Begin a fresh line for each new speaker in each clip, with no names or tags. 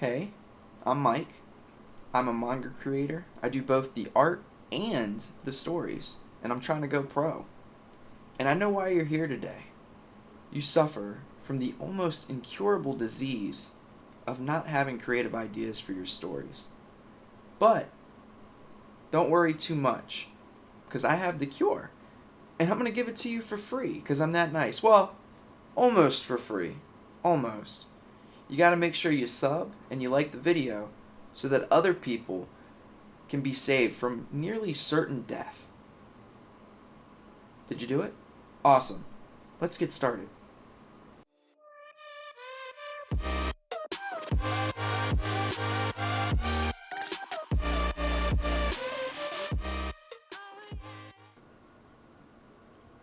Hey, I'm Mike. I'm a manga creator. I do both the art and the stories, and I'm trying to go pro. And I know why you're here today. You suffer from the almost incurable disease of not having creative ideas for your stories. But don't worry too much, because I have the cure. And I'm going to give it to you for free, because I'm that nice. Well, almost for free. Almost. You got to make sure you sub and you like the video so that other people can be saved from nearly certain death. Did you do it? Awesome. Let's get started.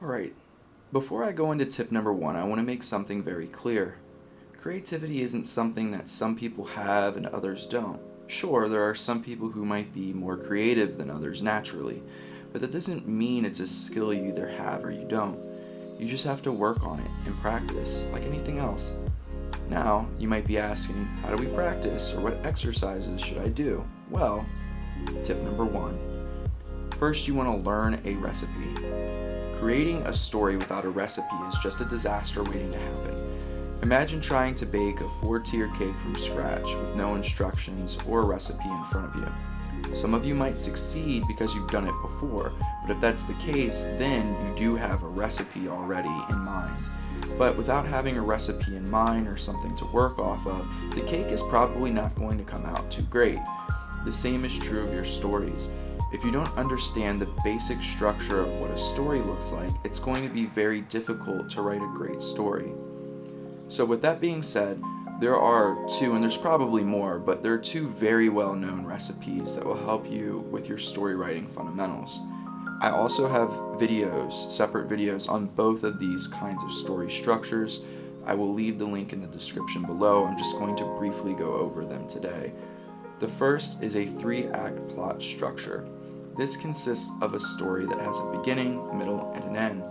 Alright, before I go into tip number 1, I want to make something very clear. Creativity isn't something that some people have and others don't. Sure, there are some people who might be more creative than others naturally, but that doesn't mean it's a skill you either have or you don't. You just have to work on it and practice, like anything else. Now, you might be asking, how do we practice, or what exercises should I do? Well, tip number 1. First, you want to learn a recipe. Creating a story without a recipe is just a disaster waiting to happen. Imagine trying to bake a 4-tier cake from scratch with no instructions or a recipe in front of you. Some of you might succeed because you've done it before, but if that's the case, then you do have a recipe already in mind. But without having a recipe in mind or something to work off of, the cake is probably not going to come out too great. The same is true of your stories. If you don't understand the basic structure of what a story looks like, it's going to be very difficult to write a great story. So with that being said, there are two, and there's probably more, but there are two very well-known recipes that will help you with your story writing fundamentals. I also have videos, separate videos on both of these kinds of story structures. I will leave the link in the description below. I'm just going to briefly go over them today. The first is a 3-act plot structure. This consists of a story that has a beginning, middle, and an end.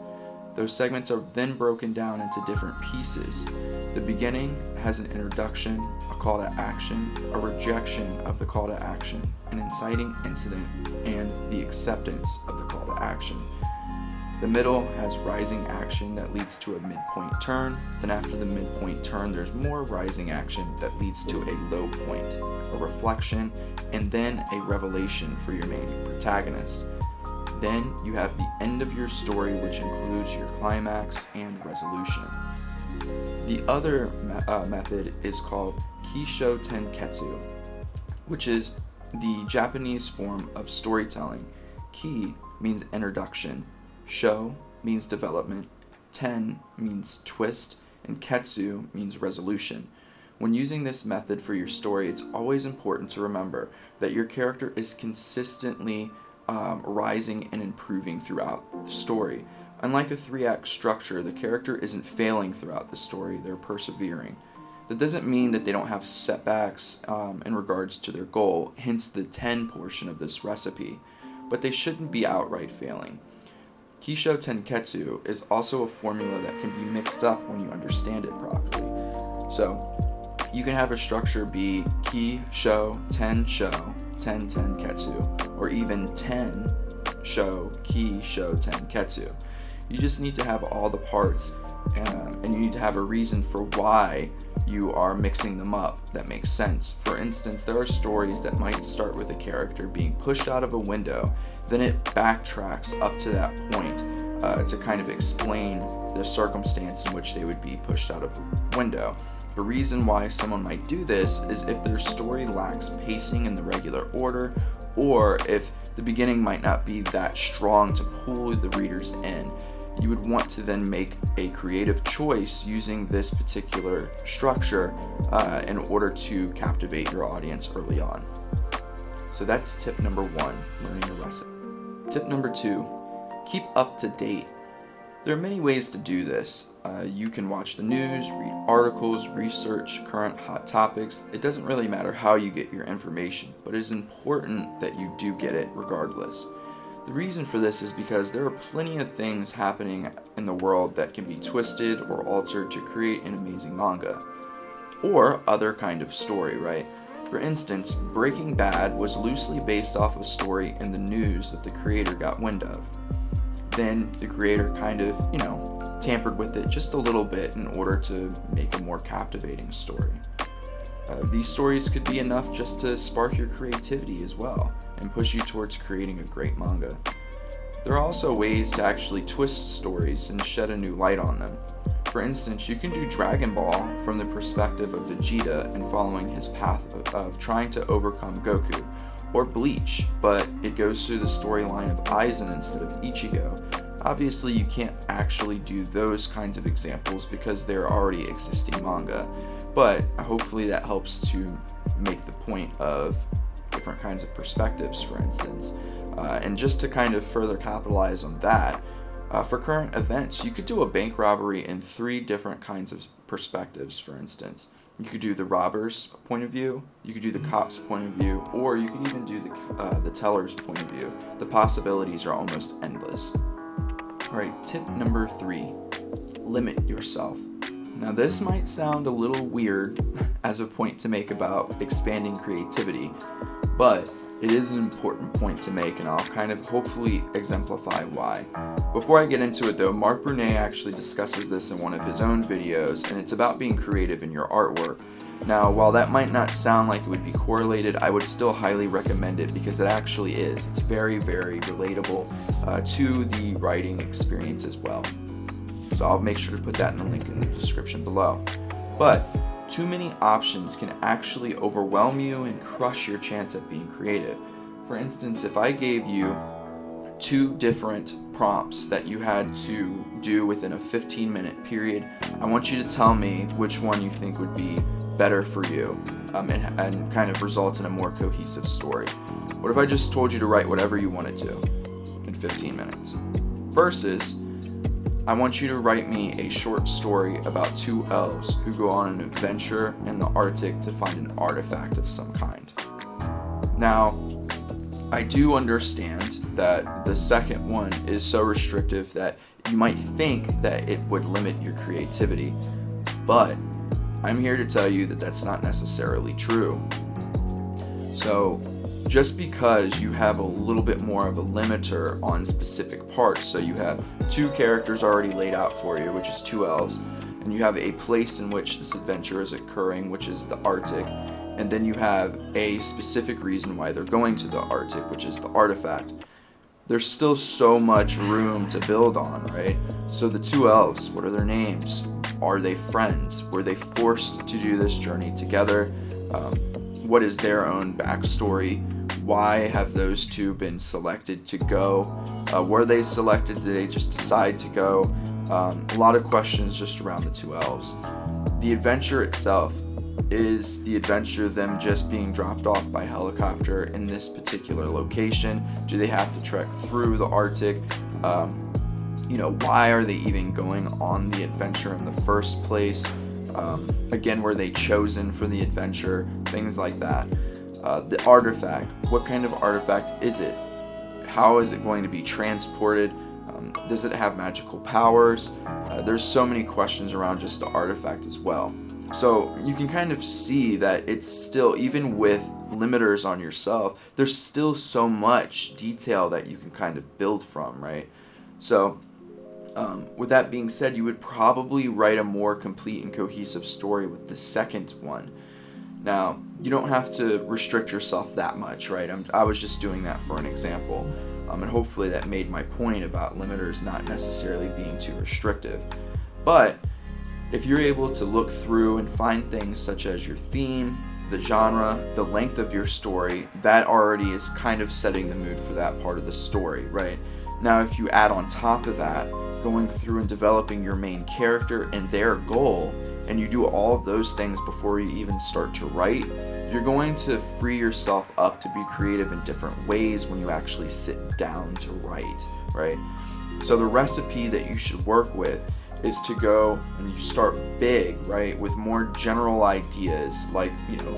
Those segments are then broken down into different pieces. The beginning has an introduction, a call to action, a rejection of the call to action, an inciting incident, and the acceptance of the call to action. The middle has rising action that leads to a midpoint turn. Then after the midpoint turn, there's more rising action that leads to a low point, a reflection, and then a revelation for your main protagonist. Then you have the end of your story, which includes your climax and resolution. The other method is called Kisho Tenketsu, which is the Japanese form of storytelling. Ki means introduction, sho means development, ten means twist, and ketsu means resolution. When using this method for your story, it's always important to remember that your character is consistently rising and improving throughout the story. Unlike a 3-act structure, the character isn't failing throughout the story, they're persevering. That doesn't mean that they don't have setbacks in regards to their goal, hence the 10 portion of this recipe, but they shouldn't be outright failing. Kisho Tenketsu is also a formula that can be mixed up when you understand it properly. So, you can have a structure be Ki, Sho, Ten, Sho, 10, 10, Ketsu, or even 10, Sho, Ki, Sho, 10, Ketsu. You just need to have all the parts, and you need to have a reason for why you are mixing them up that makes sense. For instance, there are stories that might start with a character being pushed out of a window, then it backtracks up to that point to kind of explain the circumstance in which they would be pushed out of a window. The reason why someone might do this is if their story lacks pacing in the regular order, or if the beginning might not be that strong to pull the readers in. You would want to then make a creative choice using this particular structure in order to captivate your audience early on. So that's tip number 1, learning a recipe. Tip number 2, keep up to date. There are many ways to do this. You can watch the news, read articles, research current hot topics. It doesn't really matter how you get your information, but it is important that you do get it regardless. The reason for this is because there are plenty of things happening in the world that can be twisted or altered to create an amazing manga. Or other kind of story, right? For instance, Breaking Bad was loosely based off a story in the news that the creator got wind of. Then the creator kind of, tampered with it just a little bit in order to make a more captivating story. These stories could be enough just to spark your creativity as well and push you towards creating a great manga. There are also ways to actually twist stories and shed a new light on them. For instance, you can do Dragon Ball from the perspective of Vegeta and following his path of trying to overcome Goku, or Bleach, but it goes through the storyline of Aizen instead of Ichigo. Obviously, you can't actually do those kinds of examples because they're already existing manga, but hopefully that helps to make the point of different kinds of perspectives, for instance. And just to kind of further capitalize on that, for current events, you could do a bank robbery in 3 different kinds of perspectives, for instance. You could do the robber's point of view, you could do the cop's point of view, or you could even do the teller's point of view. The possibilities are almost endless. Alright, tip number 3, limit yourself. Now this might sound a little weird as a point to make about expanding creativity, but it is an important point to make, and I'll kind of hopefully exemplify why. Before I get into it though, Mark Brunet actually discusses this in one of his own videos, and it's about being creative in your artwork. Now, while that might not sound like it would be correlated, I would still highly recommend it because it actually is. It's very, very relatable to the writing experience as well. So I'll make sure to put that in the link in the description below. But too many options can actually overwhelm you and crush your chance at being creative. For instance, if I gave you 2 different prompts that you had to do within a 15-minute period, I want you to tell me which one you think would be better for you and kind of result in a more cohesive story. What if I just told you to write whatever you wanted to in 15 minutes? Versus, I want you to write me a short story about 2 elves who go on an adventure in the Arctic to find an artifact of some kind. Now, I do understand that the second one is so restrictive that you might think that it would limit your creativity, but I'm here to tell you that that's not necessarily true. So, just because you have a little bit more of a limiter on specific parts, so you have 2 characters already laid out for you, which is 2 elves, and you have a place in which this adventure is occurring, which is the Arctic, and then you have a specific reason why they're going to the Arctic, which is the artifact. There's still so much room to build on, right? So the 2 elves, what are their names? Are they friends? Were they forced to do this journey together? What is their own backstory? Why have those 2 been selected to go? Were they selected? Did they just decide to go? A lot of questions just around the 2 elves. The adventure itself, is the adventure them just being dropped off by helicopter in this particular location? Do they have to trek through the Arctic? Why are they even going on the adventure in the first place? Again, were they chosen for the adventure? Things like that. The artifact, what kind of artifact is it? How is it going to be transported? Does it have magical powers? There's so many questions around just the artifact as well. So you can kind of see that it's still, even with limiters on yourself, there's still so much detail that you can kind of build from, right? So with that being said, you would probably write a more complete and cohesive story with the second one. Now, you don't have to restrict yourself that much, right? I was just doing that for an example. And hopefully that made my point about limiters not necessarily being too restrictive. But if you're able to look through and find things such as your theme, the genre, the length of your story, that already is kind of setting the mood for that part of the story, right? Now, if you add on top of that, going through and developing your main character and their goal, and you do all of those things before you even start to write, you're going to free yourself up to be creative in different ways when you actually sit down to write, right? So the recipe that you should work with is to go and you start big, right, with more general ideas like,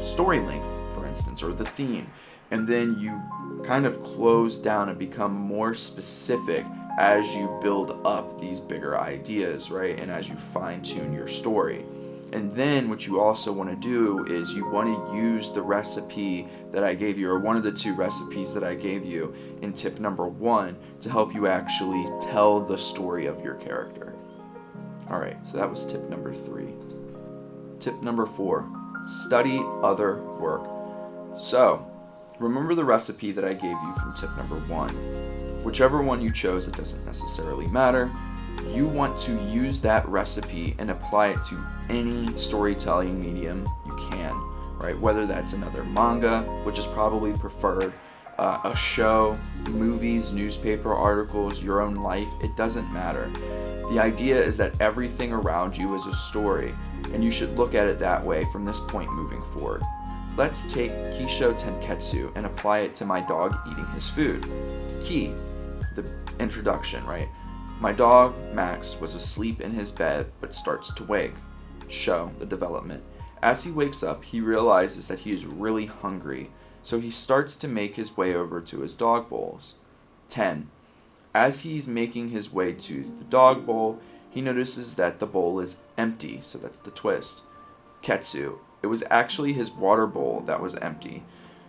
story length, for instance, or the theme, and then you kind of close down and become more specific as you build up these bigger ideas, right, and as you fine-tune your story. And then what you also want to do is you want to use the recipe that I gave you, or one of the two recipes that I gave you in tip number 1, to help you actually tell the story of your character. Alright, so that was tip number 3. Tip number 4, study other work. So, remember the recipe that I gave you from tip number 1. Whichever one you chose, it doesn't necessarily matter. You want to use that recipe and apply it to any storytelling medium you can, right? Whether that's another manga, which is probably preferred, a show, movies, newspaper articles, your own life, it doesn't matter. The idea is that everything around you is a story, and you should look at it that way from this point moving forward. Let's take Kisho Tenketsu and apply it to my dog eating his food. Ki, the introduction, right? My dog, Max, was asleep in his bed but starts to wake. Sho, the development. As he wakes up, he realizes that he is really hungry, so he starts to make his way over to his dog bowls. 10. As he's making his way to the dog bowl, he notices that the bowl is empty, so that's the twist. Ketsu. It was actually his water bowl that was empty,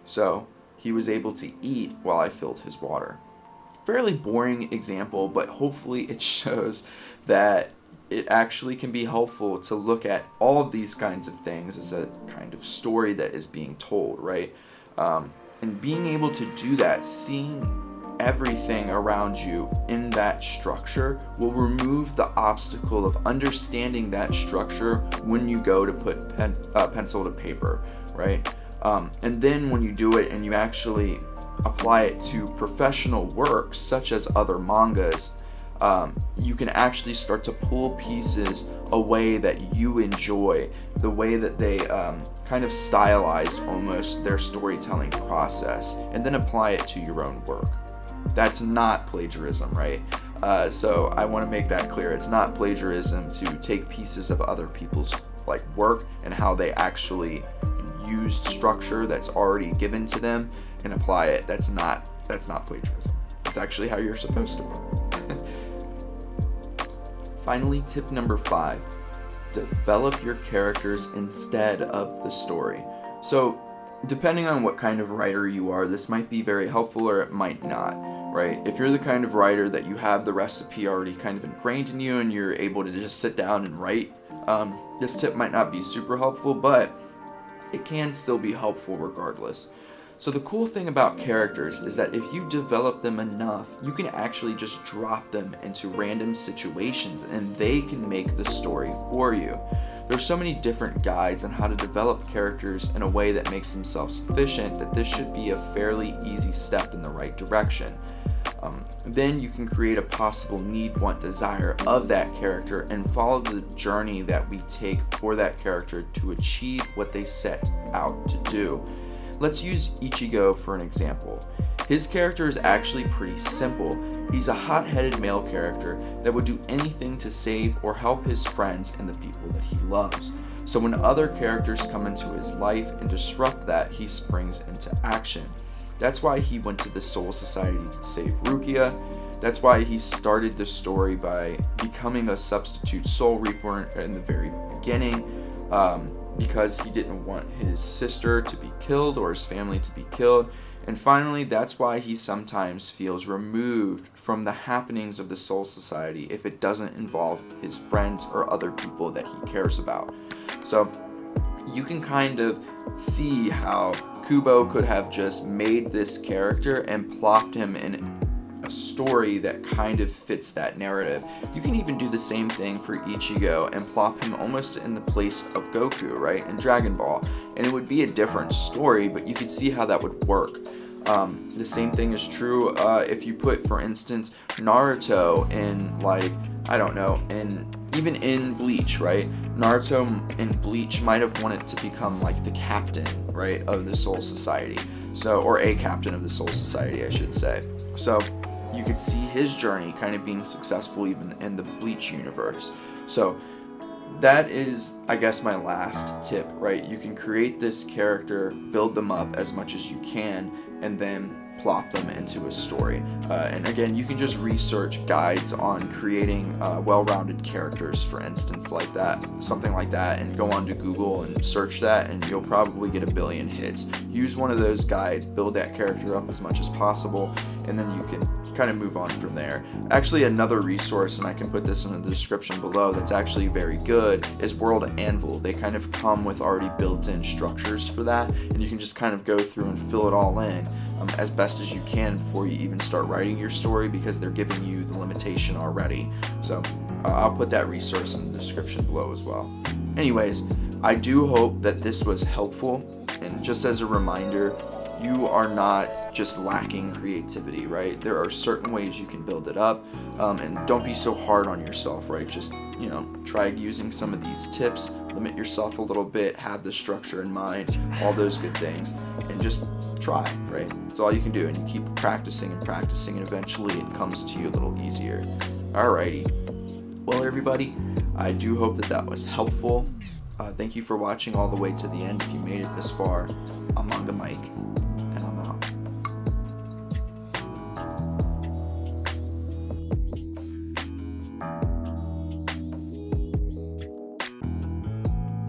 so he was able to eat while I filled his water. Fairly boring example, but hopefully it shows that it actually can be helpful to look at all of these kinds of things as a kind of story that is being told, right? And being able to do that, seeing everything around you in that structure, will remove the obstacle of understanding that structure when you go to put pencil to paper, right? And then when you do it and you actually apply it to professional works such as other mangas, you can actually start to pull pieces away that you enjoy, the way that they kind of stylized almost their storytelling process, and then apply it to your own work. That's not plagiarism, right? So I want to make that clear. It's not plagiarism to take pieces of other people's work and how they actually used structure that's already given to them and apply it. That's not plagiarism. It's actually how you're supposed to work. Finally, tip number 5, develop your characters instead of the story. So depending on what kind of writer you are, this might be very helpful or it might not, right? If you're the kind of writer that you have the recipe already kind of ingrained in you and you're able to just sit down and write, this tip might not be super helpful, but it can still be helpful regardless. So the cool thing about characters is that if you develop them enough, you can actually just drop them into random situations and they can make the story for you. There's so many different guides on how to develop characters in a way that makes them self-sufficient that this should be a fairly easy step in the right direction. Then you can create a possible need, want, desire of that character and follow the journey that we take for that character to achieve what they set out to do. Let's use Ichigo for an example. His character is actually pretty simple. He's a hot-headed male character that would do anything to save or help his friends and the people that he loves. So when other characters come into his life and disrupt that, he springs into action. That's why he went to the Soul Society to save Rukia. That's why he started the story by becoming a substitute Soul Reaper in the very beginning, because he didn't want his sister to be killed or his family to be killed. And finally, that's why he sometimes feels removed from the happenings of the Soul Society if it doesn't involve his friends or other people that he cares about. So you can kind of see how Kubo could have just made this character and plopped him in a story that kind of fits that narrative. You can even do the same thing for Ichigo and plop him almost in the place of Goku, right, in Dragon Ball. And it would be a different story, but you could see how that would work. The same thing is true if you put, for instance, Naruto in, even in Bleach, right? Naruto in Bleach might have wanted to become the captain, right, of the Soul Society. So, or a captain of the Soul Society, I should say. So you could see his journey kind of being successful even in the Bleach universe. So that is, I guess, my last tip, right? You can create this character, build them up as much as you can, and then plop them into a story. And again, you can just research guides on creating well-rounded characters, for instance, like that, something like that, and go onto Google and search that, and you'll probably get a billion hits. Use one of those guides, build that character up as much as possible, and then you can kind of move on from there. Actually, another resource, and I can put this in the description below, that's actually very good, is World Anvil. They kind of come with already built-in structures for that, and you can just kind of go through and fill it all in as best as you can before you even start writing your story, because they're giving you the limitation already. So I'll put that resource in the description below as well. Anyways, I do hope that this was helpful, and just as a reminder, you are not just lacking creativity, right? There are certain ways you can build it up, and don't be so hard on yourself, right? Just, try using some of these tips, limit yourself a little bit, have the structure in mind, all those good things, and just try, right? That's all you can do, and you keep practicing and practicing, and eventually it comes to you a little easier. Alrighty. Well, everybody, I do hope that was helpful. Thank you for watching all the way to the end. If you made it this far, I'm Manga Mike.